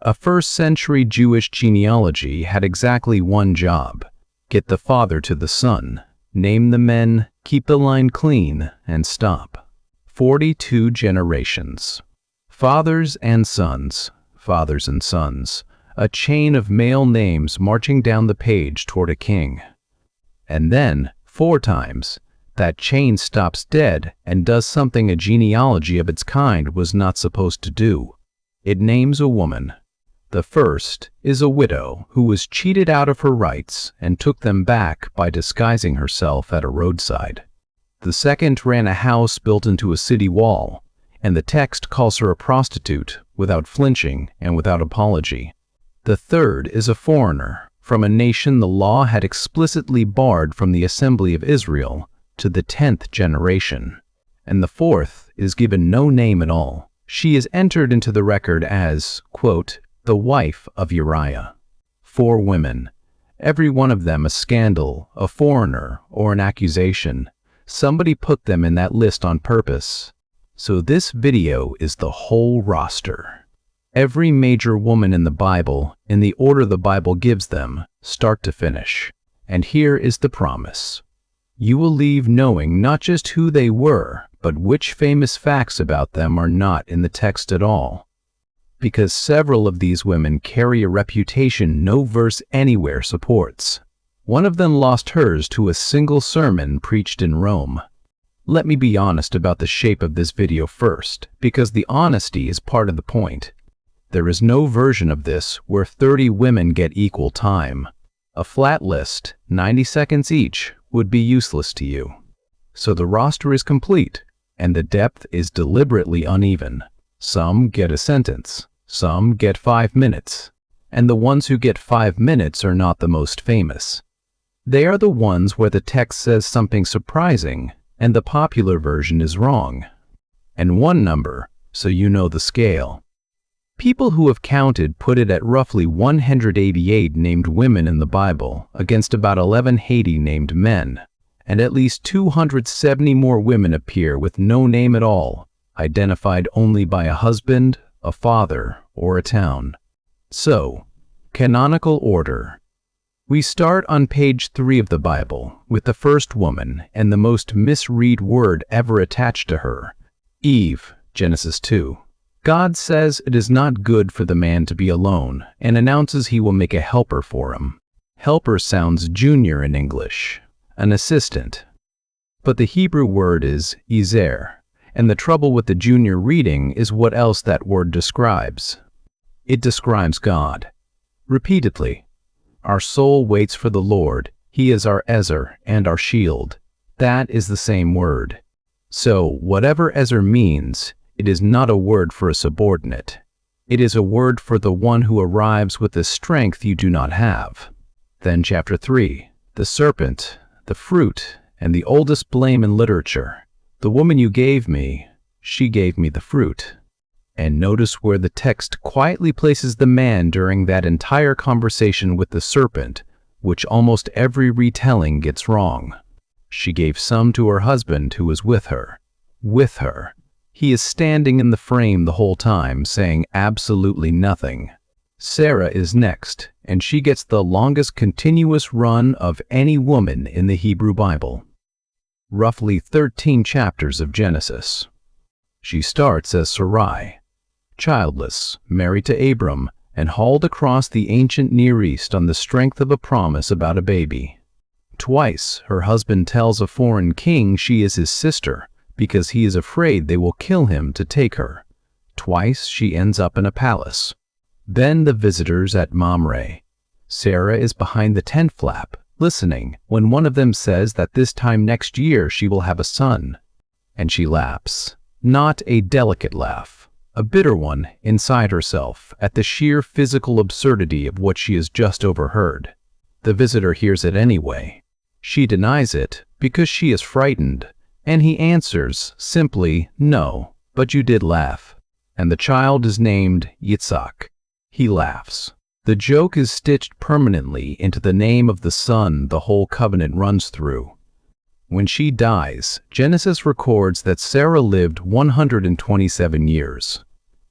A first-century Jewish genealogy had exactly one job: get the father to the son, name the men, keep the line clean, and stop. 42 generations. Fathers and sons, fathers and sons, a chain of male names marching down the page toward a king. And then, 4 times, that chain stops dead and does something a genealogy of its kind was not supposed to do. It names a woman. The first is a widow who was cheated out of her rights and took them back by disguising herself at a roadside. The second ran a house built into a city wall, and the text calls her a prostitute without flinching and without apology. The third is a foreigner from a nation the law had explicitly barred from the assembly of Israel to the 10th generation. And the fourth is given no name at all. She is entered into the record as, quote, the wife of Uriah. 4 women, every one of them a scandal, a foreigner, or an accusation. Somebody put them in that list on purpose. So this video is the whole roster. Every major woman in the Bible, in the order the Bible gives them, start to finish. And here is the promise. You will leave knowing not just who they were, but which famous facts about them are not in the text at all. Because several of these women carry a reputation no verse anywhere supports. One of them lost hers to a single sermon preached in Rome. Let me be honest about the shape of this video first, because the honesty is part of the point. There is no version of this where 30 women get equal time. A flat list, 90 seconds each, would be useless to you. So the roster is complete, and the depth is deliberately uneven. Some get a sentence, some get 5 minutes, and the ones who get 5 minutes are not the most famous. They are the ones where the text says something surprising, and the popular version is wrong. And one number, so you know the scale. People who have counted put it at roughly 188 named women in the Bible against about 1180 named men, and at least 270 more women appear with no name at all, identified only by a husband, a father, or a town. So, canonical order. We start on page 3 of the Bible with the first woman and the most misread word ever attached to her, Eve, Genesis 2. God says it is not good for the man to be alone and announces he will make a helper for him. Helper sounds junior in English, an assistant. But the Hebrew word is ezer, and the trouble with the junior reading is what else that word describes. It describes God. Repeatedly. Our soul waits for the Lord. He is our Ezer and our shield. That is the same word. So, whatever Ezer means, it is not a word for a subordinate. It is a word for the one who arrives with the strength you do not have. Then chapter 3, the serpent, the fruit, and the oldest blame in literature. The woman you gave me, she gave me the fruit. And notice where the text quietly places the man during that entire conversation with the serpent, which almost every retelling gets wrong. She gave some to her husband who was with her. With her. He is standing in the frame the whole time, saying absolutely nothing. Sarah is next, and she gets the longest continuous run of any woman in the Hebrew Bible. Roughly 13 chapters of Genesis. She starts as Sarai, childless, married to Abram, and hauled across the ancient Near East on the strength of a promise about a baby. Twice, her husband tells a foreign king she is his sister, because he is afraid they will kill him to take her. Twice she ends up in a palace. Then the visitors at Mamre. Sarah is behind the tent flap, listening, when one of them says that this time next year she will have a son. And she laughs. Not a delicate laugh, a bitter one inside herself at the sheer physical absurdity of what she has just overheard. The visitor hears it anyway. She denies it because she is frightened. And he answers simply, no, but you did laugh. And the child is named Yitzhak. He laughs. The joke is stitched permanently into the name of the son the whole covenant runs through. When she dies, Genesis records that Sarah lived 127 years.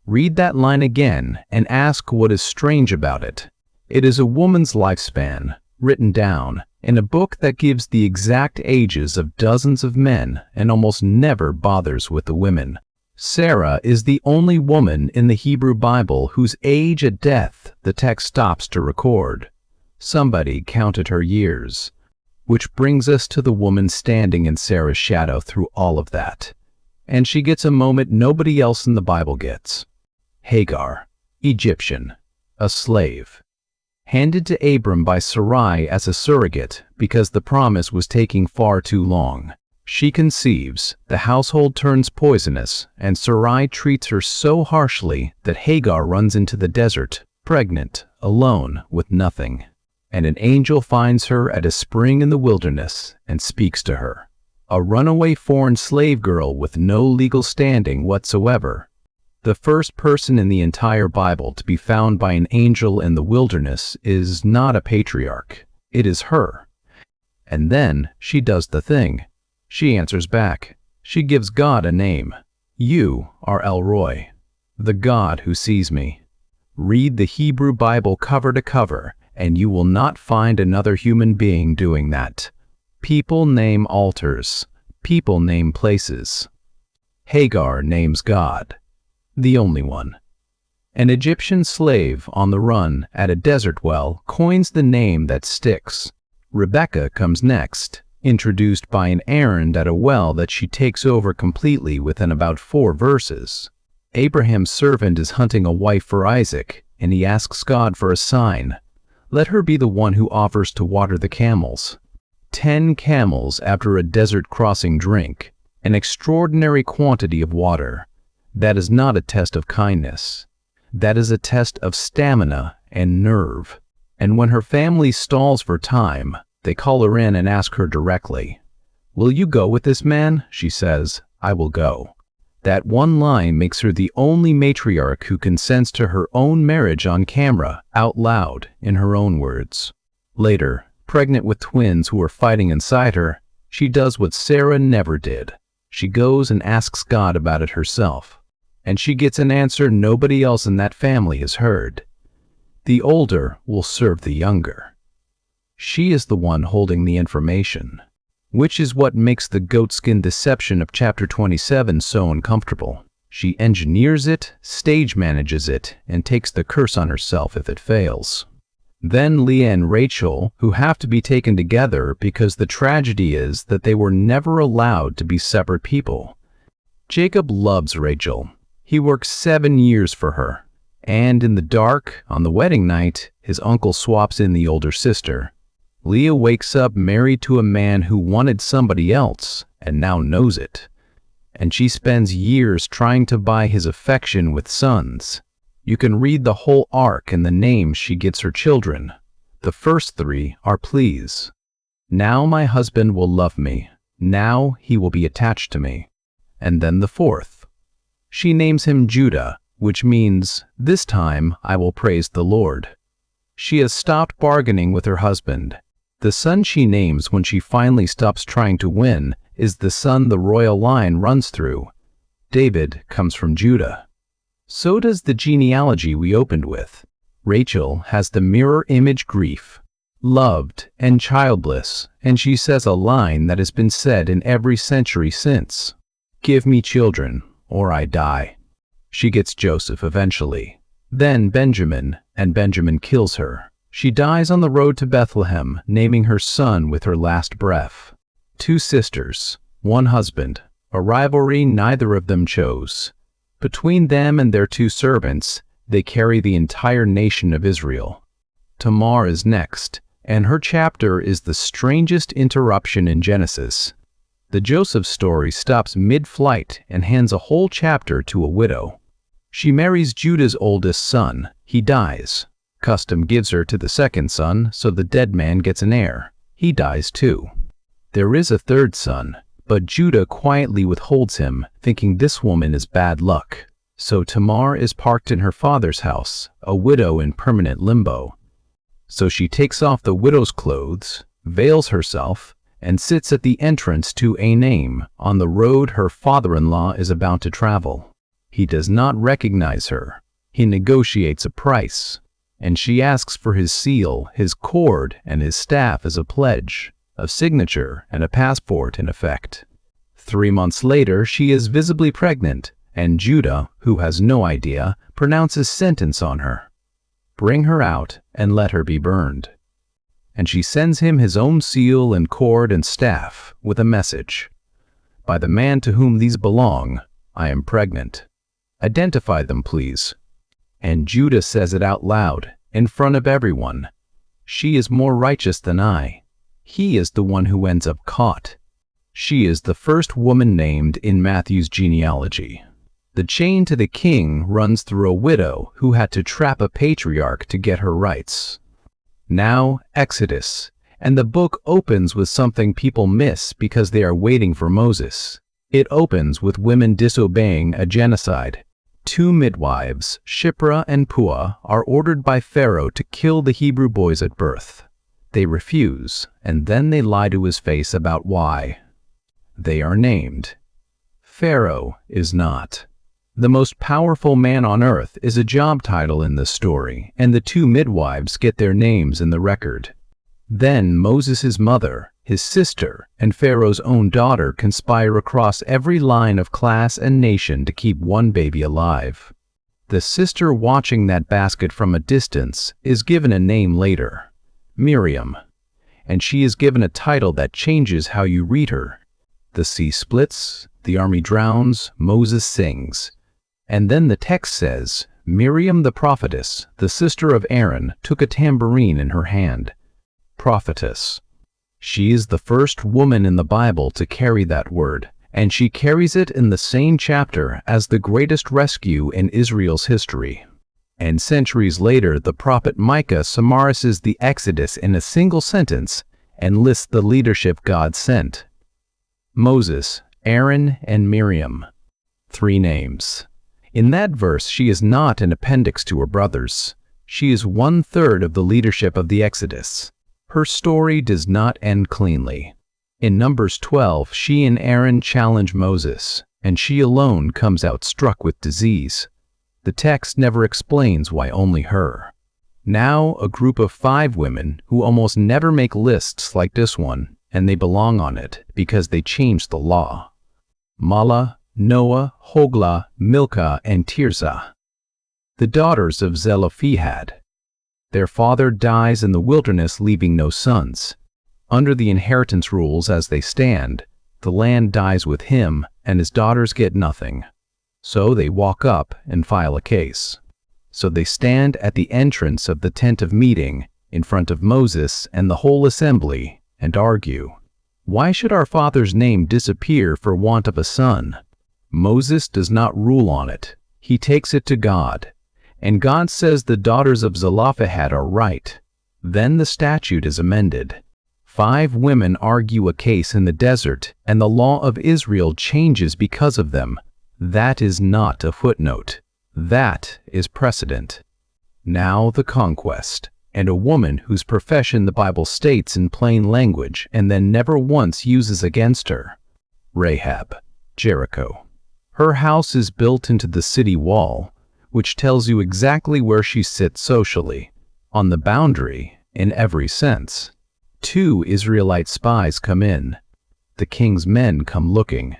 Read that line again and ask what is strange about it. It is a woman's lifespan, written down, in a book that gives the exact ages of dozens of men and almost never bothers with the women. Sarah is the only woman in the Hebrew Bible whose age at death the text stops to record. Somebody counted her years. Which brings us to the woman standing in Sarah's shadow through all of that. And she gets a moment nobody else in the Bible gets. Hagar, Egyptian, a slave. Handed to Abram by Sarai as a surrogate because the promise was taking far too long. She conceives, the household turns poisonous, and Sarai treats her so harshly that Hagar runs into the desert, pregnant, alone, with nothing. And an angel finds her at a spring in the wilderness and speaks to her. A runaway foreign slave girl with no legal standing whatsoever. The first person in the entire Bible to be found by an angel in the wilderness is not a patriarch. It is her. And then she does the thing. She answers back. She gives God a name. You are El Roi, the God who sees me. Read the Hebrew Bible cover to cover, and you will not find another human being doing that. People name altars. People name places. Hagar names God, the only one. An Egyptian slave on the run at a desert well coins the name that sticks. Rebecca comes next, introduced by an errand at a well that she takes over completely within about 4 verses. Abraham's servant is hunting a wife for Isaac, and he asks God for a sign. Let her be the one who offers to water the camels. 10 camels after a desert crossing drink, an extraordinary quantity of water. That is not a test of kindness. That is a test of stamina and nerve. And when her family stalls for time, they call her in and ask her directly. Will you go with this man? She says, I will go. That one line makes her the only matriarch who consents to her own marriage on camera, out loud, in her own words. Later, pregnant with twins who are fighting inside her, she does what Sarah never did. She goes and asks God about it herself. And she gets an answer nobody else in that family has heard. The older will serve the younger. She is the one holding the information, which is what makes the goatskin deception of chapter 27 so uncomfortable. She engineers it, stage manages it, and takes the curse on herself if it fails. Then Leah and Rachel, who have to be taken together because the tragedy is that they were never allowed to be separate people. Jacob loves Rachel. He works 7 years for her. And in the dark, on the wedding night, his uncle swaps in the older sister. Leah wakes up married to a man who wanted somebody else and now knows it. And she spends years trying to buy his affection with sons. You can read the whole arc in the names she gives her children. The first 3 are pleas. Now my husband will love me. Now he will be attached to me. And then the 4th. She names him Judah, which means, this time I will praise the Lord. She has stopped bargaining with her husband. The son she names when she finally stops trying to win is the son the royal line runs through. David comes from Judah. So does the genealogy we opened with. Rachel has the mirror image grief, loved and childless, and she says a line that has been said in every century since. Give me children, or I die. She gets Joseph eventually. Then Benjamin, and Benjamin kills her. She dies on the road to Bethlehem, naming her son with her last breath. 2 sisters, 1 husband, a rivalry neither of them chose. Between them and their 2 servants, they carry the entire nation of Israel. Tamar is next, and her chapter is the strangest interruption in Genesis. The Joseph story stops mid-flight and hands a whole chapter to a widow. She marries Judah's oldest son. He dies. Custom gives her to the 2nd son, so the dead man gets an heir. He dies too. There is a 3rd son, but Judah quietly withholds him, thinking this woman is bad luck. So Tamar is parked in her father's house, a widow in permanent limbo. So she takes off the widow's clothes, veils herself, and sits at the entrance to Anem, on the road her father-in-law is about to travel. He does not recognize her. He negotiates a price, and she asks for his seal, his cord, and his staff as a pledge, a signature, and a passport in effect. 3 months later, she is visibly pregnant, and Judah, who has no idea, pronounces sentence on her. Bring her out and let her be burned. And she sends him his own seal and cord and staff with a message. By the man to whom these belong, I am pregnant. Identify them, please. And Judah says it out loud, in front of everyone. She is more righteous than I. He is the one who ends up caught. She is the first woman named in Matthew's genealogy. The chain to the king runs through a widow who had to trap a patriarch to get her rights. Now, Exodus, and the book opens with something people miss because they are waiting for Moses. It opens with women disobeying a genocide. 2 midwives, Shiphrah and Puah, are ordered by Pharaoh to kill the Hebrew boys at birth. They refuse, and then they lie to his face about why. They are named. Pharaoh is not. The most powerful man on earth is a job title in this story, and the 2 midwives get their names in the record. Then Moses' mother, his sister, and Pharaoh's own daughter conspire across every line of class and nation to keep one baby alive. The sister watching that basket from a distance is given a name later, Miriam, and she is given a title that changes how you read her. The sea splits, the army drowns, Moses sings. And then the text says, Miriam the prophetess, the sister of Aaron, took a tambourine in her hand. Prophetess. She is the first woman in the Bible to carry that word, and she carries it in the same chapter as the greatest rescue in Israel's history. And centuries later, the prophet Micah summarizes the Exodus in a single sentence and lists the leadership God sent. Moses, Aaron, and Miriam. 3 names. In that verse, she is not an appendix to her brothers. She is 1/3 of the leadership of the Exodus. Her story does not end cleanly. In Numbers 12, she and Aaron challenge Moses, and she alone comes out struck with disease. The text never explains why only her. Now, a group of 5 women who almost never make lists like this one, and they belong on it because they changed the law. Mahlah, Noah, Hoglah, Milcah, and Tirzah. The daughters of Zelophehad. Their father dies in the wilderness, leaving no sons. Under the inheritance rules as they stand, the land dies with him, and his daughters get nothing. So they walk up and file a case. So they stand at the entrance of the tent of meeting, in front of Moses and the whole assembly, and argue. Why should our father's name disappear for want of a son? Moses does not rule on it. He takes it to God. And God says the daughters of Zelophehad are right. Then the statute is amended. 5 women argue a case in the desert, and the law of Israel changes because of them. That is not a footnote. That is precedent. Now the conquest. And a woman whose profession the Bible states in plain language and then never once uses against her. Rahab, Jericho. Her house is built into the city wall, which tells you exactly where she sits socially, on the boundary in every sense. 2 Israelite spies come in. The king's men come looking.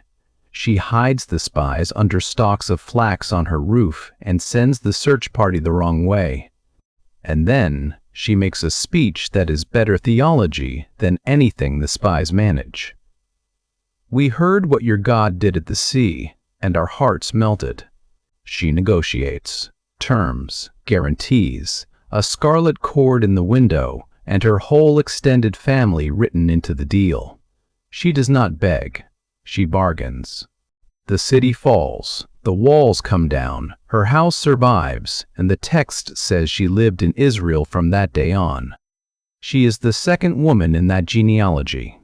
She hides the spies under stalks of flax on her roof and sends the search party the wrong way. And then she makes a speech that is better theology than anything the spies manage. We heard what your God did at the sea, and our hearts melted. She negotiates, terms, guarantees, a scarlet cord in the window, and her whole extended family written into the deal. She does not beg, she bargains. The city falls, the walls come down, her house survives, and the text says she lived in Israel from that day on. She is the second woman in that genealogy.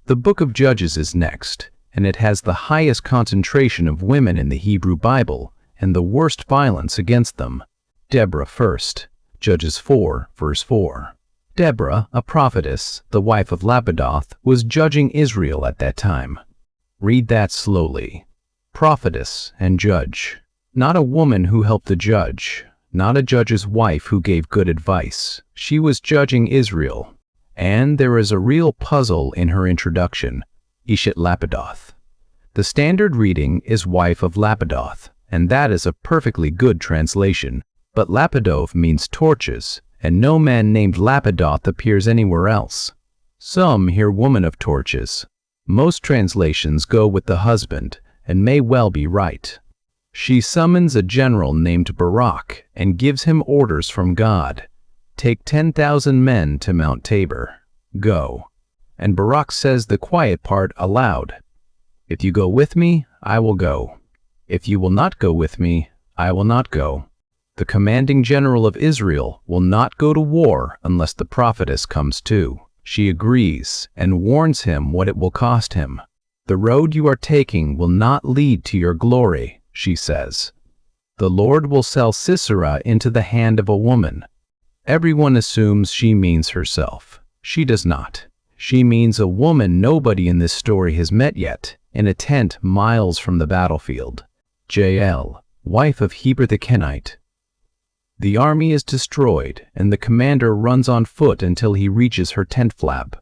The book of Judges is next, and it has the highest concentration of women in the Hebrew Bible and the worst violence against them. Deborah first, Judges 4, verse 4. Deborah, a prophetess, the wife of Lapidoth, was judging Israel at that time. Read that slowly. Prophetess and judge. Not a woman who helped the judge, not a judge's wife who gave good advice. She was judging Israel. And there is a real puzzle in her introduction, Ishet Lapidoth. The standard reading is wife of Lapidoth, and that is a perfectly good translation. But Lapidoth means torches, and no man named Lapidoth appears anywhere else. Some hear woman of torches. Most translations go with the husband, and may well be right. She summons a general named Barak and gives him orders from God. Take 10,000 men to Mount Tabor. Go. And Barak says the quiet part aloud. If you go with me, I will go. If you will not go with me, I will not go. The commanding general of Israel will not go to war unless the prophetess comes too. She agrees and warns him what it will cost him. The road you are taking will not lead to your glory, she says. The Lord will sell Sisera into the hand of a woman. Everyone assumes she means herself. She does not. She means a woman nobody in this story has met yet, in a tent miles from the battlefield. Jael, wife of Heber the Kenite. The army is destroyed, and the commander runs on foot until he reaches her tent flap.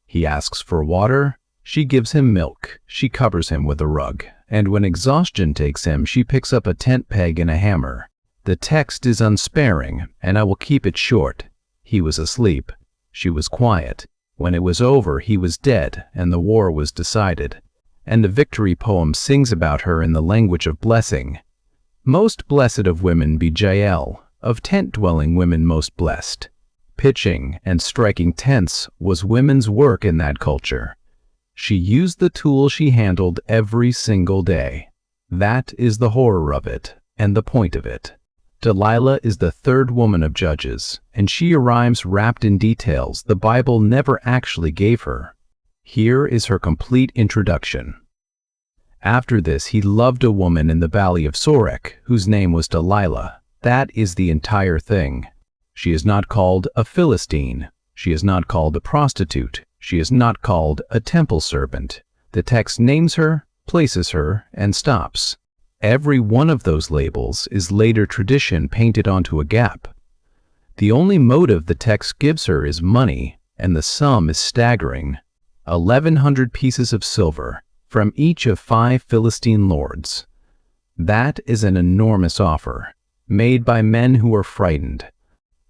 He asks for water. She gives him milk. She covers him with a rug. And when exhaustion takes him, she picks up a tent peg and a hammer. The text is unsparing, and I will keep it short. He was asleep. She was quiet. When it was over, he was dead, and the war was decided. And the victory poem sings about her in the language of blessing. Most blessed of women be Jael, of tent-dwelling women most blessed. Pitching and striking tents was women's work in that culture. She used the tool she handled every single day. That is the horror of it, and the point of it. Delilah is the third woman of Judges, and she arrives wrapped in details the Bible never actually gave her. Here is her complete introduction. After this he loved a woman in the valley of Sorek, whose name was Delilah. That is the entire thing. She is not called a Philistine. She is not called a prostitute. She is not called a temple servant. The text names her, places her, and stops. Every one of those labels is later tradition painted onto a gap. The only motive the text gives her is money, and the sum is staggering. 1,100 pieces of silver, from each of 5 Philistine lords. That is an enormous offer, made by men who are frightened.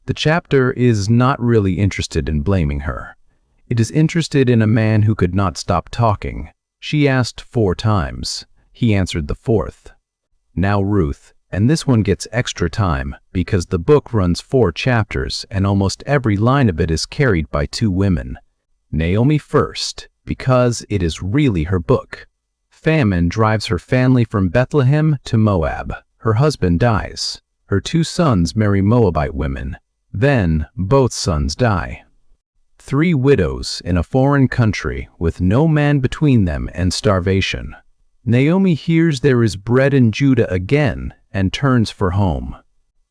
The chapter is not really interested in blaming her. It is interested in a man who could not stop talking. She asked 4 times. He answered the 4th. Now Ruth, and this one gets extra time because the book runs 4 chapters and almost every line of it is carried by 2 women. Naomi first, because it is really her book. Famine drives her family from Bethlehem to Moab. Her husband dies. Her 2 sons marry Moabite women. Then both sons die. 3 widows in a foreign country with no man between them and starvation. Naomi hears there is bread in Judah again and turns for home.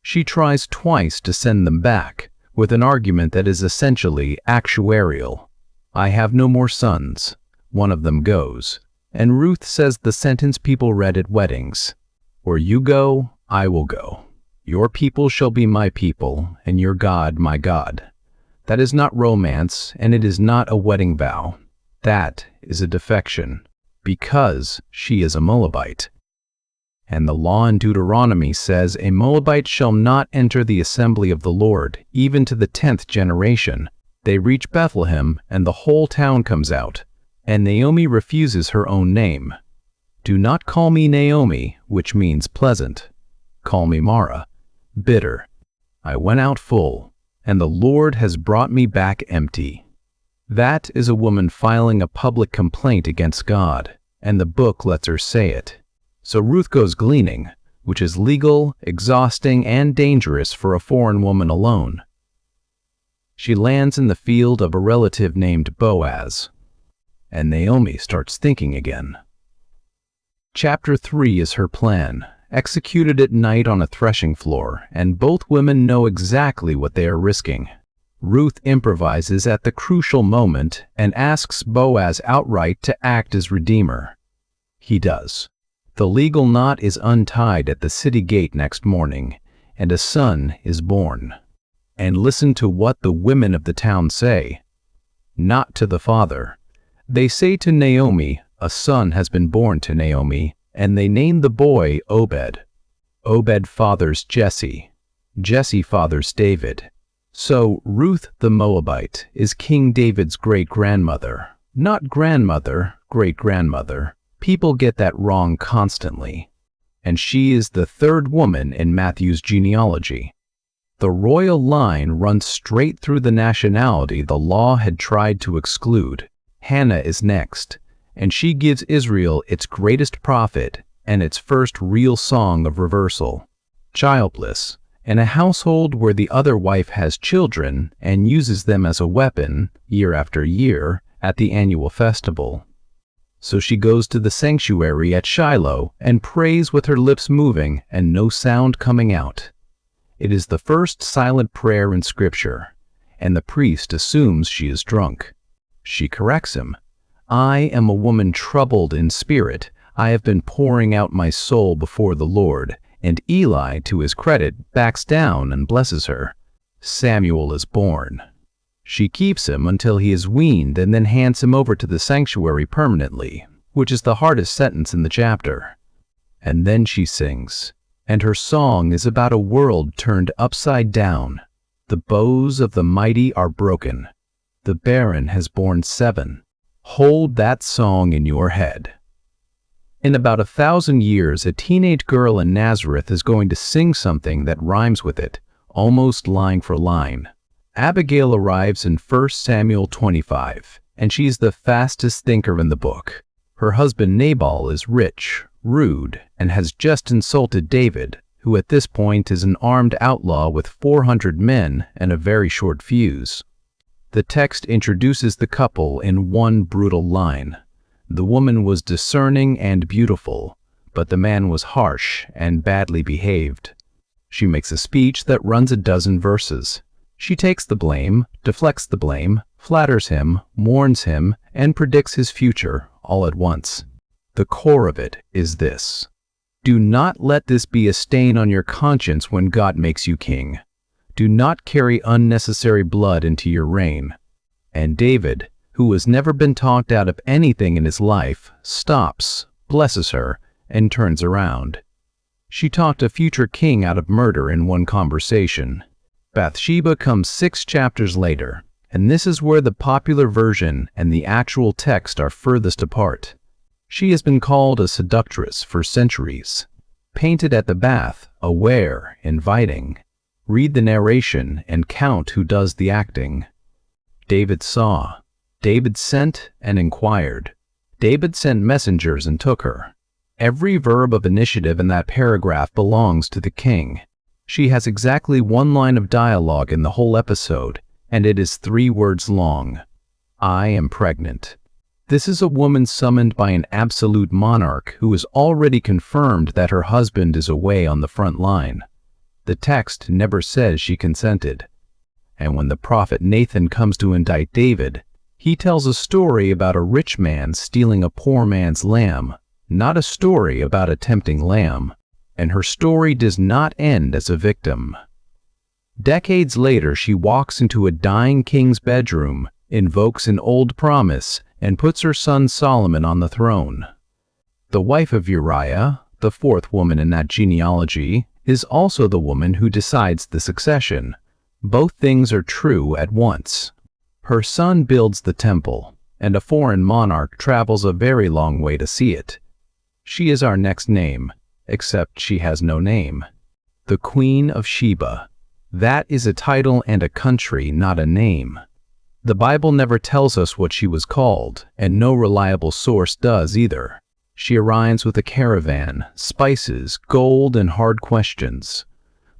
She tries twice to send them back with an argument that is essentially actuarial. I have no more sons. One of them goes. And Ruth says the sentence people read at weddings. Where you go, I will go. Your people shall be my people, and your God my God. That is not romance, and it is not a wedding vow. That is a defection, because she is a Moabite. And the law in Deuteronomy says a Moabite shall not enter the assembly of the Lord, even to the 10th generation. They reach Bethlehem, and the whole town comes out. And Naomi refuses her own name. Do not call me Naomi, which means pleasant. Call me Mara, bitter. I went out full, and the Lord has brought me back empty. That is a woman filing a public complaint against God, and the book lets her say it. So Ruth goes gleaning, which is legal, exhausting, and dangerous for a foreign woman alone. She lands in the field of a relative named Boaz. And Naomi starts thinking again. Chapter 3 is her plan, executed at night on a threshing floor, and both women know exactly what they are risking. Ruth improvises at the crucial moment and asks Boaz outright to act as redeemer. He does. The legal knot is untied at the city gate next morning, and a son is born. And listen to what the women of the town say. Not to the father. They say to Naomi, a son has been born to Naomi, and they name the boy Obed. Obed fathers Jesse. Jesse fathers David. So Ruth the Moabite is King David's great-grandmother. Not grandmother, great-grandmother. People get that wrong constantly. And she is the third woman in Matthew's genealogy. The royal line runs straight through the nationality the law had tried to exclude. Hannah is next, and she gives Israel its greatest prophet and its first real song of reversal. Childless, in a household where the other wife has children and uses them as a weapon, year after year, at the annual festival. So she goes to the sanctuary at Shiloh and prays with her lips moving and no sound coming out. It is the first silent prayer in Scripture, and the priest assumes she is drunk. She corrects him. I am a woman troubled in spirit. I have been pouring out my soul before the Lord. And Eli, to his credit, backs down and blesses her. Samuel is born. She keeps him until he is weaned and then hands him over to the sanctuary permanently, which is the hardest sentence in the chapter. And then she sings, and her song is about a world turned upside down. The bows of the mighty are broken. The barren has borne 7. Hold that song in your head. In about 1,000 years, a teenage girl in Nazareth is going to sing something that rhymes with it, almost line for line. Abigail arrives in 1 Samuel 25, and she's the fastest thinker in the book. Her husband Nabal is rich, rude, and has just insulted David, who at this point is an armed outlaw with 400 men and a very short fuse. The text introduces the couple in one brutal line. The woman was discerning and beautiful, but the man was harsh and badly behaved. She makes a speech that runs a dozen verses. She takes the blame, deflects the blame, flatters him, warns him, and predicts his future all at once. The core of it is this. Do not let this be a stain on your conscience when God makes you king. Do not carry unnecessary blood into your reign. And David, who has never been talked out of anything in his life, stops, blesses her, and turns around. She talked a future king out of murder in one conversation. Bathsheba comes 6 chapters later, and this is where the popular version and the actual text are furthest apart. She has been called a seductress for centuries. Painted at the bath, aware, inviting. Read the narration and count who does the acting. David saw. David sent and inquired. David sent messengers and took her. Every verb of initiative in that paragraph belongs to the king. She has exactly 1 line of dialogue in the whole episode, and it is 3 words long. I am pregnant. This is a woman summoned by an absolute monarch who has already confirmed that her husband is away on the front line. The text never says she consented. And when the prophet Nathan comes to indict David, he tells a story about a rich man stealing a poor man's lamb, not a story about a tempting lamb. And her story does not end as a victim. Decades later, she walks into a dying king's bedroom, invokes an old promise, and puts her son Solomon on the throne. The wife of Uriah, the 4th woman in that genealogy, is also the woman who decides the succession. Both things are true at once. Her son builds the temple, and a foreign monarch travels a very long way to see it. She is our next name. Except she has no name. The Queen of Sheba. That is a title and a country, not a name. The Bible never tells us what she was called, and no reliable source does either. She arrives with a caravan, spices, gold, and hard questions.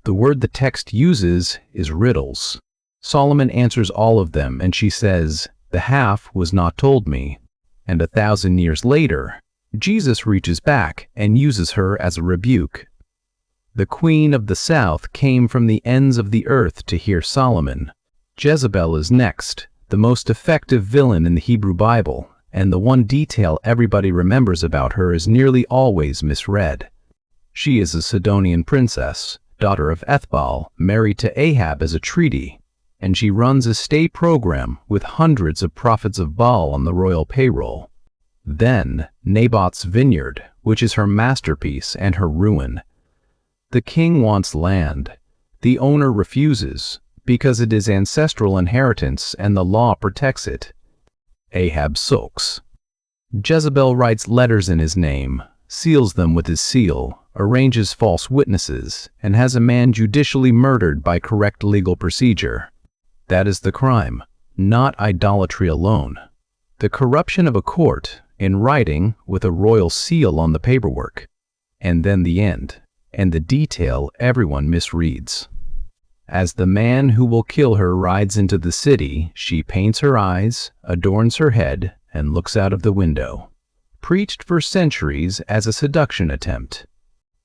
The word the text uses is riddles. Solomon answers all of them, and she says, "The half was not told me." And 1,000 years later, Jesus reaches back and uses her as a rebuke. The queen of the south came from the ends of the earth to hear Solomon. Jezebel is next, the most effective villain in the Hebrew Bible, and the one detail everybody remembers about her is nearly always misread. She is a Sidonian princess, daughter of Ethbaal, married to Ahab as a treaty, and she runs a state program with hundreds of prophets of Baal on the royal payroll. Then, Naboth's vineyard, which is her masterpiece and her ruin. The king wants land. The owner refuses, because it is ancestral inheritance and the law protects it. Ahab sulks. Jezebel writes letters in his name, seals them with his seal, arranges false witnesses, and has a man judicially murdered by correct legal procedure. That is the crime, not idolatry alone. The corruption of a court, in writing, with a royal seal on the paperwork. And then the end, and the detail everyone misreads. As the man who will kill her rides into the city, she paints her eyes, adorns her head, and looks out of the window. Preached for centuries as a seduction attempt.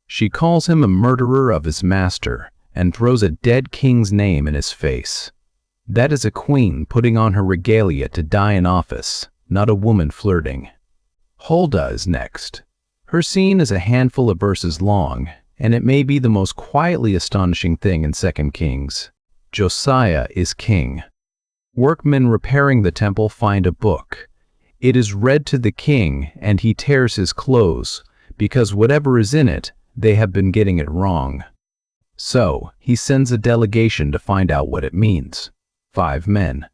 She calls him a murderer of his master, and throws a dead king's name in his face. That is a queen putting on her regalia to die in office, not a woman flirting. Huldah is next. Her scene is a handful of verses long, and it may be the most quietly astonishing thing in 2 Kings. Josiah is king. Workmen repairing the temple find a book. It is read to the king, and he tears his clothes, because whatever is in it, they have been getting it wrong. So, he sends a delegation to find out what it means. 5 men.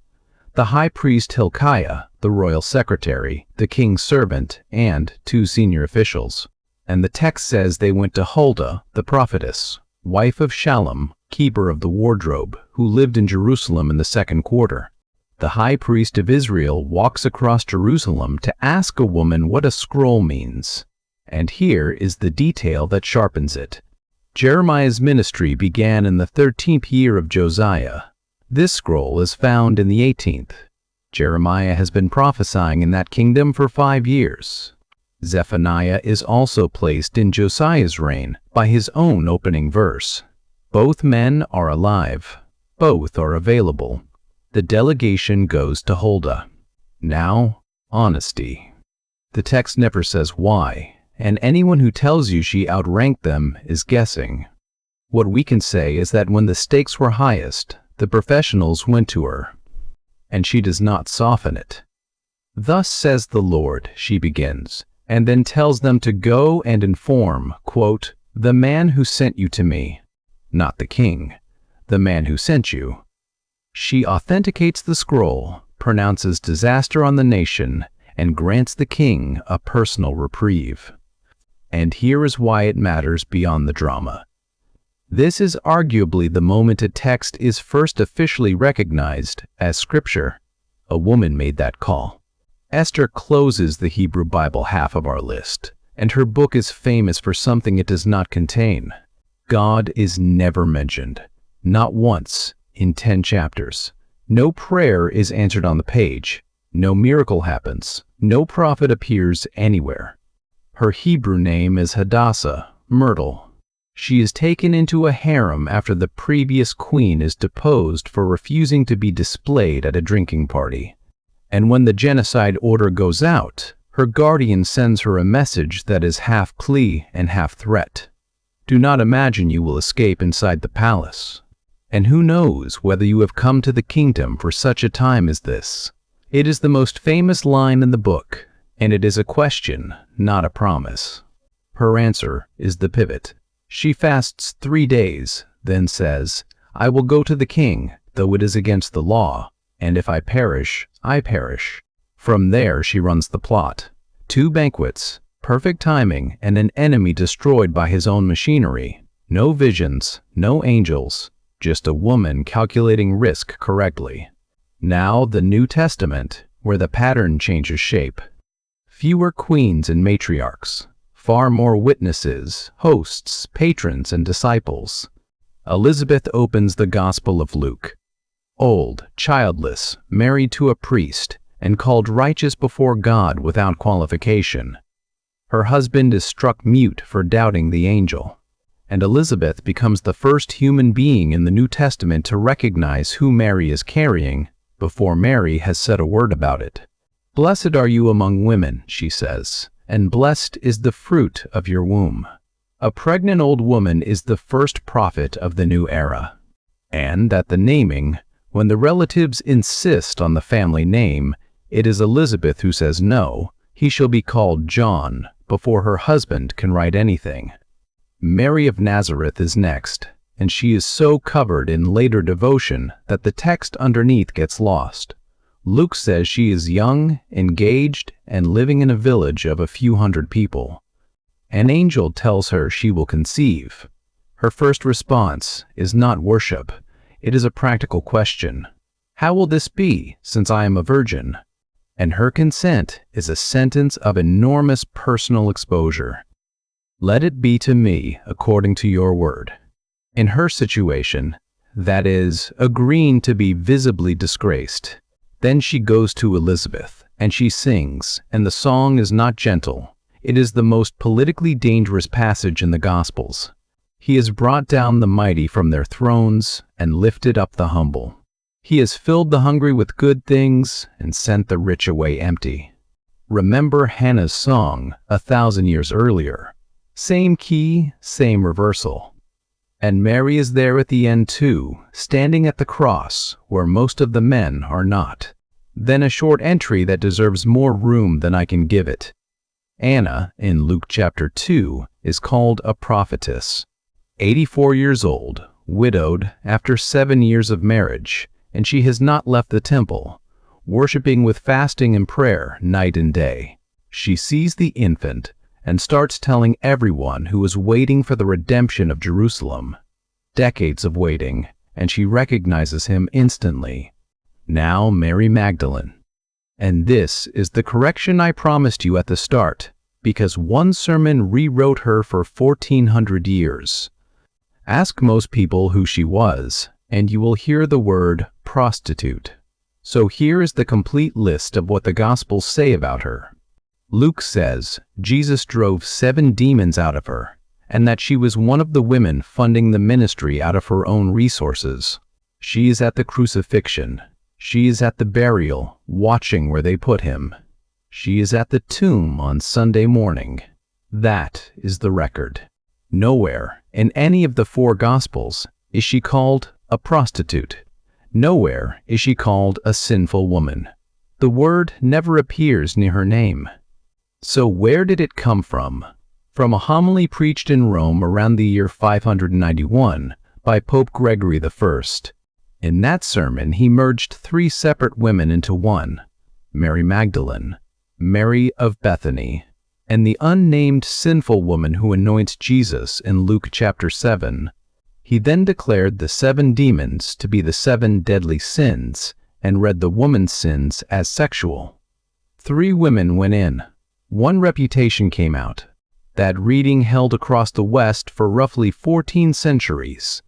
The high priest Hilkiah, the royal secretary, the king's servant, and 2 senior officials. And the text says they went to Huldah, the prophetess, wife of Shallum, keeper of the wardrobe, who lived in Jerusalem in the 2nd quarter. The high priest of Israel walks across Jerusalem to ask a woman what a scroll means. And here is the detail that sharpens it. Jeremiah's ministry began in the 13th year of Josiah. This scroll is found in the 18th. Jeremiah has been prophesying in that kingdom for 5 years. Zephaniah is also placed in Josiah's reign by his own opening verse. Both men are alive. Both are available. The delegation goes to Huldah. Now, honesty. The text never says why, and anyone who tells you she outranked them is guessing. What we can say is that when the stakes were highest, the professionals went to her, and she does not soften it. Thus says the Lord, she begins, and then tells them to go and inform, quote, the man who sent you to me, not the king, the man who sent you. She authenticates the scroll, pronounces disaster on the nation, and grants the king a personal reprieve. And here is why it matters beyond the drama. This is arguably the moment a text is first officially recognized as scripture. A woman made that call. Esther closes the Hebrew Bible half of our list, and her book is famous for something it does not contain. God is never mentioned, not once, in 10 chapters. No prayer is answered on the page. No miracle happens. No prophet appears anywhere. Her Hebrew name is Hadassah, myrtle. She is taken into a harem after the previous queen is deposed for refusing to be displayed at a drinking party. And when the genocide order goes out, her guardian sends her a message that is half plea and half threat. Do not imagine you will escape inside the palace. And who knows whether you have come to the kingdom for such a time as this. It is the most famous line in the book, and it is a question, not a promise. Her answer is the pivot. She fasts 3 days, then says, I will go to the king, though it is against the law, and if I perish, I perish. From there she runs the plot. 2 banquets, perfect timing, and an enemy destroyed by his own machinery. No visions, no angels, just a woman calculating risk correctly. Now the New Testament, where the pattern changes shape. Fewer queens and matriarchs. Far more witnesses, hosts, patrons, and disciples. Elizabeth opens the Gospel of Luke. Old, childless, married to a priest, and called righteous before God without qualification. Her husband is struck mute for doubting the angel. And Elizabeth becomes the first human being in the New Testament to recognize who Mary is carrying before Mary has said a word about it. Blessed are you among women, she says, and blessed is the fruit of your womb. A pregnant old woman is the first prophet of the new era. And at the naming, when the relatives insist on the family name, it is Elizabeth who says no, he shall be called John, before her husband can write anything. Mary of Nazareth is next, and she is so covered in later devotion that the text underneath gets lost. Luke says she is young, engaged, and living in a village of a few hundred people. An angel tells her she will conceive. Her first response is not worship. It is a practical question. How will this be, since I am a virgin? And her consent is a sentence of enormous personal exposure. Let it be to me according to your word. In her situation, that is, agreeing to be visibly disgraced. Then she goes to Elizabeth, and she sings, and the song is not gentle. It is the most politically dangerous passage in the Gospels. He has brought down the mighty from their thrones and lifted up the humble. He has filled the hungry with good things and sent the rich away empty. Remember Hannah's song 1,000 years earlier. Same key, same reversal. And Mary is there at the end too, standing at the cross, where most of the men are not. Then a short entry that deserves more room than I can give it. Anna, in Luke chapter 2, is called a prophetess. 84 years old, widowed after 7 years of marriage, and she has not left the temple, worshiping with fasting and prayer night and day. She sees the infant and starts telling everyone who is waiting for the redemption of Jerusalem. Decades of waiting, and she recognizes him instantly. Now Mary Magdalene. And this is the correction I promised you at the start, because one sermon rewrote her for 1,400 years. Ask most people who she was, and you will hear the word prostitute. So here is the complete list of what the Gospels say about her. Luke says Jesus drove 7 demons out of her, and that she was one of the women funding the ministry out of her own resources. She is at the crucifixion. She is at the burial, watching where they put him. She is at the tomb on Sunday morning. That is the record. Nowhere in any of the 4 Gospels is she called a prostitute. Nowhere is she called a sinful woman. The word never appears near her name. So where did it come from? From a homily preached in Rome around the year 591 by Pope Gregory I. In that sermon, he merged 3 separate women into one: Mary Magdalene, Mary of Bethany, and the unnamed sinful woman who anoints Jesus in Luke chapter 7. He then declared the 7 demons to be the 7 deadly sins and read the woman's sins as sexual. 3 women went in. 1 reputation came out. That reading held across the West for roughly 14 centuries.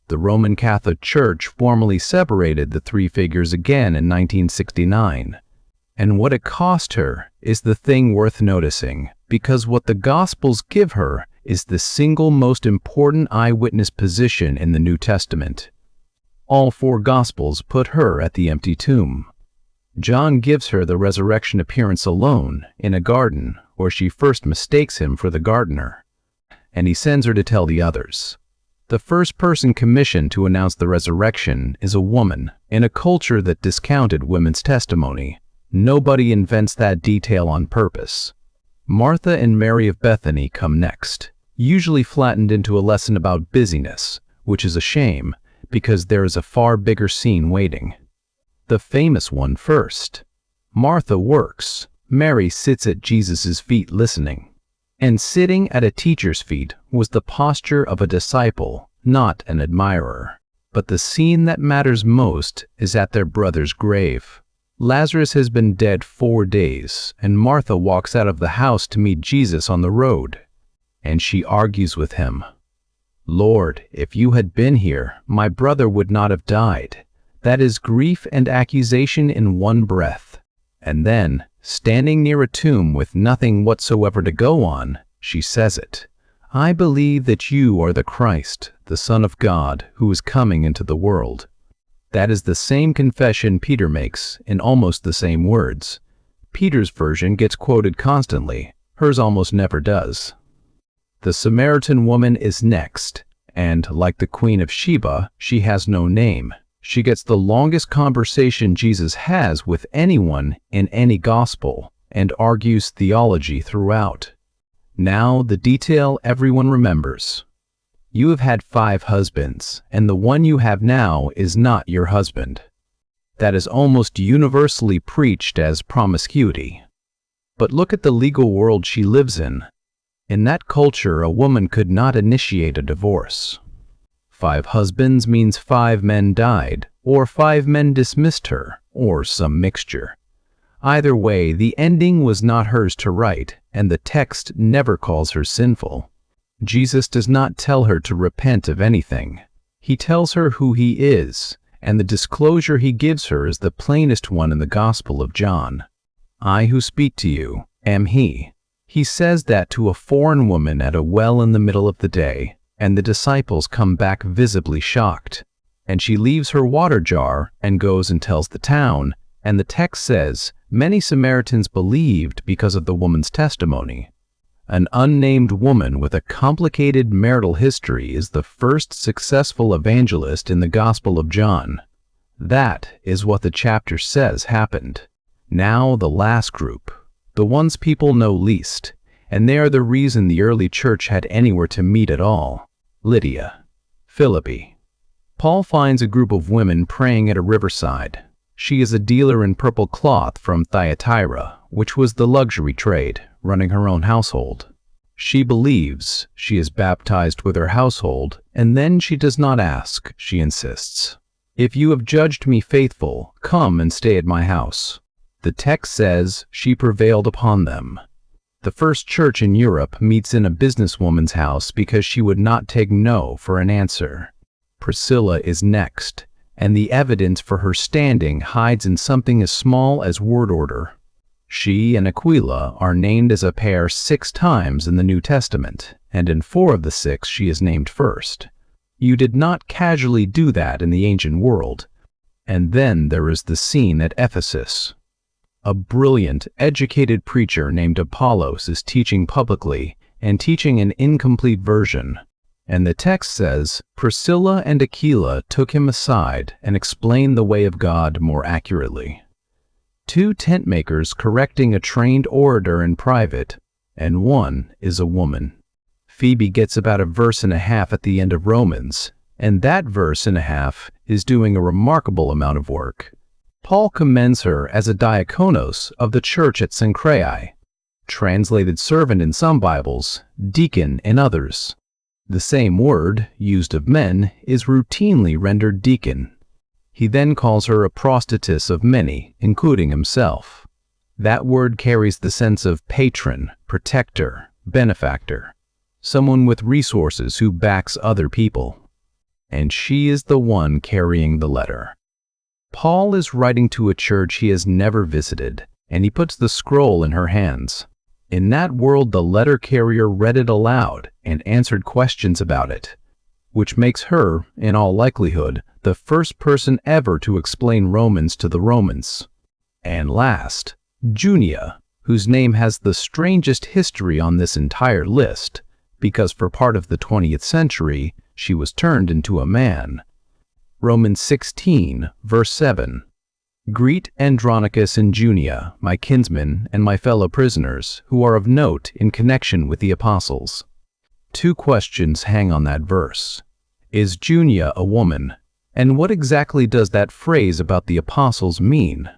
The Roman Catholic Church formally separated the 3 figures again in 1969. And what it cost her is the thing worth noticing, because what the Gospels give her is the single most important eyewitness position in the New Testament. All 4 Gospels put her at the empty tomb. John gives her the resurrection appearance alone in a garden where she first mistakes him for the gardener, and he sends her to tell the others. The first person commissioned to announce the resurrection is a woman in a culture that discounted women's testimony. Nobody invents that detail on purpose. Martha and Mary of Bethany come next, usually flattened into a lesson about busyness, which is a shame because there is a far bigger scene waiting. The famous one first. Martha works. Mary sits at Jesus' feet listening. And sitting at a teacher's feet was the posture of a disciple, not an admirer. But the scene that matters most is at their brother's grave. Lazarus has been dead 4 days, and Martha walks out of the house to meet Jesus on the road. And she argues with him. "Lord, if you had been here, my brother would not have died." That is grief and accusation in one breath. And then, standing near a tomb with nothing whatsoever to go on, she says it. "I believe that you are the Christ, the Son of God, who is coming into the world." That is the same confession Peter makes in almost the same words. Peter's version gets quoted constantly. Hers almost never does. The Samaritan woman is next, and like the Queen of Sheba, she has no name. She gets the longest conversation Jesus has with anyone in any gospel and argues theology throughout. Now the detail everyone remembers. You have had 5 husbands, and the one you have now is not your husband. That is almost universally preached as promiscuity. But look at the legal world she lives in. In that culture, a woman could not initiate a divorce. 5 husbands means 5 men died, or 5 men dismissed her, or some mixture. Either way, the ending was not hers to write, and the text never calls her sinful. Jesus does not tell her to repent of anything. He tells her who he is, and the disclosure he gives her is the plainest one in the Gospel of John. I who speak to you am he. He says that to a foreign woman at a well in the middle of the day, and the disciples come back visibly shocked. And she leaves her water jar and goes and tells the town, and the text says, many Samaritans believed because of the woman's testimony. An unnamed woman with a complicated marital history is the first successful evangelist in the Gospel of John. That is what the chapter says happened. Now the last group, the ones people know least, and they are the reason the early church had anywhere to meet at all. Lydia, Philippi. Paul finds a group of women praying at a riverside. She is a dealer in purple cloth from Thyatira, which was the luxury trade, running her own household. She believes, she is baptized with her household, and then she does not ask, she insists. If you have judged me faithful, come and stay at my house. The text says she prevailed upon them. The first church in Europe meets in a businesswoman's house because she would not take no for an answer. Priscilla is next, and the evidence for her standing hides in something as small as word order. She and Aquila are named as a pair 6 times in the New Testament, and in 4 of the 6 she is named first. You did not casually do that in the ancient world. And then there is the scene at Ephesus. A brilliant, educated preacher named Apollos is teaching publicly and teaching an incomplete version. And the text says, Priscilla and Aquila took him aside and explained the way of God more accurately. 2 tent makers correcting a trained orator in private, and one is a woman. Phoebe gets about a verse and a half at the end of Romans, and that verse and a half is doing a remarkable amount of work. Paul commends her as a diakonos of the church at Cenchreae, translated servant in some Bibles, deacon in others. The same word, used of men, is routinely rendered deacon. He then calls her a prostitute of many, including himself. That word carries the sense of patron, protector, benefactor, someone with resources who backs other people. And she is the one carrying the letter. Paul is writing to a church he has never visited, and he puts the scroll in her hands. In that world, the letter carrier read it aloud and answered questions about it, which makes her, in all likelihood, the first person ever to explain Romans to the Romans. And last, Junia, whose name has the strangest history on this entire list, because for part of the 20th century, she was turned into a man. Romans 16, verse 7. Greet Andronicus and Junia, my kinsmen and my fellow prisoners, who are of note in connection with the apostles. 2 questions hang on that verse. Is Junia a woman? And what exactly does that phrase about the apostles mean?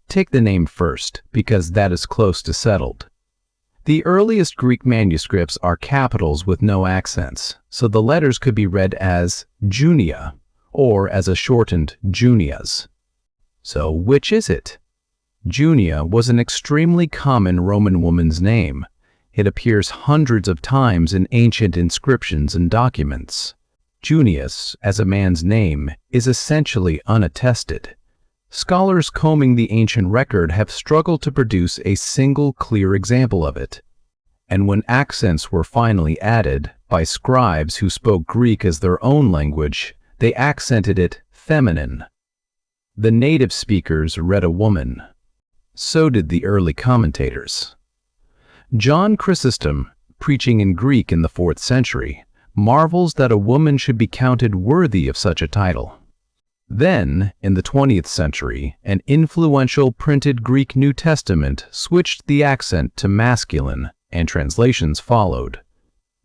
Take the name first, because that is close to settled. The earliest Greek manuscripts are capitals with no accents, so the letters could be read as Junia, or as a shortened Junias. So which is it? Junia was an extremely common Roman woman's name. It appears hundreds of times in ancient inscriptions and documents. Junius, as a man's name, is essentially unattested. Scholars combing the ancient record have struggled to produce a single clear example of it. And when accents were finally added by scribes who spoke Greek as their own language, they accented it feminine. The native speakers read a woman. So did the early commentators. John Chrysostom, preaching in Greek in the 4th century, marvels that a woman should be counted worthy of such a title. Then, in the 20th century, an influential printed Greek New Testament switched the accent to masculine, and translations followed.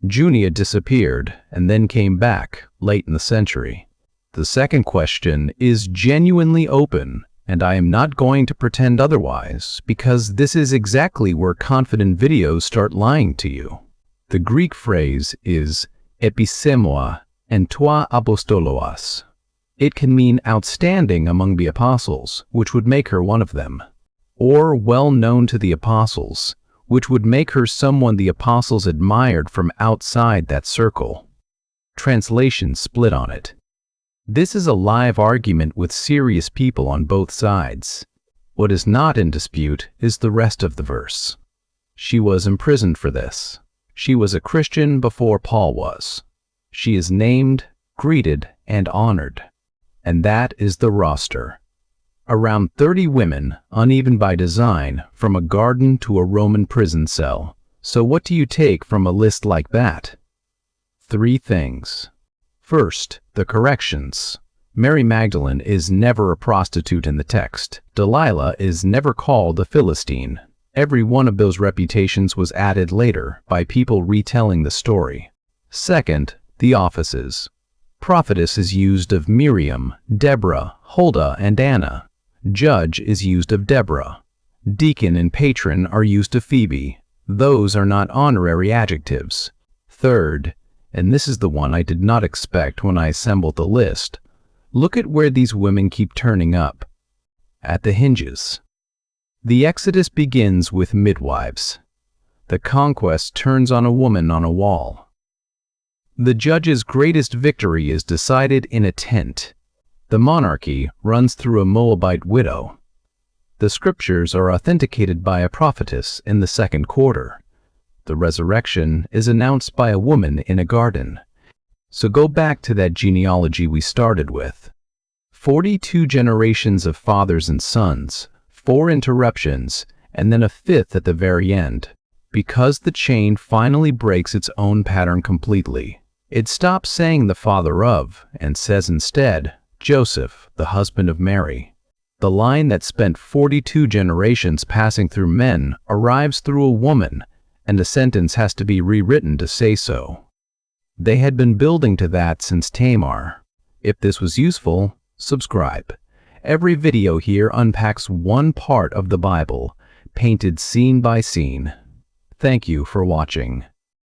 Junia disappeared and then came back late in the century. The second question is genuinely open, and I am not going to pretend otherwise, because this is exactly where confident videos start lying to you. The Greek phrase is episemoa and toi apostolos. It can mean outstanding among the apostles, which would make her one of them, or well known to the apostles, which would make her someone the apostles admired from outside that circle. Translations split on it. This is a live argument with serious people on both sides. What is not in dispute is the rest of the verse. She was imprisoned for this. She was a Christian before Paul was. She is named, greeted, and honored. And that is the roster. Around 30 women, uneven by design, from a garden to a Roman prison cell. So what do you take from a list like that? 3 things. First, the corrections. Mary Magdalene is never a prostitute in the text. Delilah is never called a Philistine. Every one of those reputations was added later by people retelling the story. Second, the offices. Prophetess is used of Miriam, Deborah, Huldah, and Anna. Judge is used of Deborah. Deacon and patron are used of Phoebe. Those are not honorary adjectives. Third, and this is the one I did not expect when I assembled the list, look at where these women keep turning up. At the hinges. The Exodus begins with midwives. The conquest turns on a woman on a wall. The judge's greatest victory is decided in a tent. The monarchy runs through a Moabite widow. The scriptures are authenticated by a prophetess in the 2nd quarter. The resurrection is announced by a woman in a garden. So go back to that genealogy we started with. 42 generations of fathers and sons, 4 interruptions, and then a 5th at the very end. Because the chain finally breaks its own pattern completely. It stops saying the father of, and says instead, Joseph, the husband of Mary. The line that spent 42 generations passing through men arrives through a woman, and the sentence has to be rewritten to say so. They had been building to that since Tamar. If this was useful, subscribe. Every video here unpacks one part of the Bible, painted scene by scene. Thank you for watching.